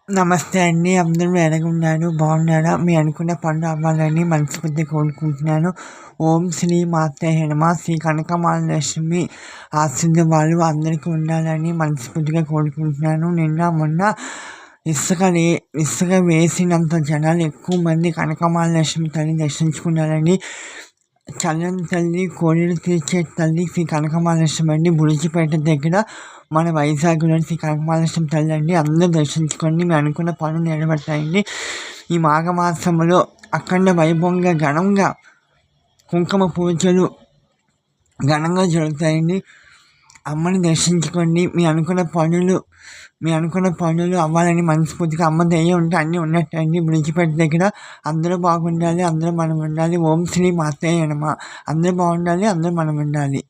నమస్తే అండి. అందరూ ఎలాగున్నారు? బాగున్నారా? మీరు అనుకున్న పనులు అవ్వాలని మనస్ఫూర్తిగా కోరుకుంటున్నాను. ఓం శ్రీ మాత్రే నమః. శ్రీ కనకమహాలక్ష్మి ఆశీర్వాదాలు అందరికీ ఉండాలని మనస్ఫూర్తిగా కోరుకుంటున్నాను. నిన్న మొన్న ఇసుక వేసినంత జనాలు ఎక్కువ మంది కనకమహాలక్ష్మి తల్లి దర్శించుకున్నారని, చల్లని తల్లి, కోరికలు తీర్చే తల్లి శ్రీ కనకమహాలక్ష్మి అండి. బురుజుపేట దగ్గర మన వైజాగ్లో శ్రీ కనకమహాలక్ష్మి తల్లి అండి. అందరూ దర్శించుకోండి, మీరు అనుకున్న పనులు నెరవేరుతాయండి. ఈ మాఘమాసంలో అఖండ వైభవంగా ఘనంగా కుంకుమ పూజలు ఘనంగా జరుగుతాయండి. అమ్మని దర్శించుకోండి. మీ అనుకున్న పనులు అవ్వాలని మనస్ఫూర్తిగా అమ్మ దయ ఉంటే అన్నీ ఉన్నట్టండి. బ్రిడ్జిపేట దగ్గర అందరూ బాగుండాలి, అందరూ మనం ఉండాలి. ఓం శ్రీ మాత్రే నమః. అందరూ బాగుండాలి, అందరూ మనం ఉండాలి.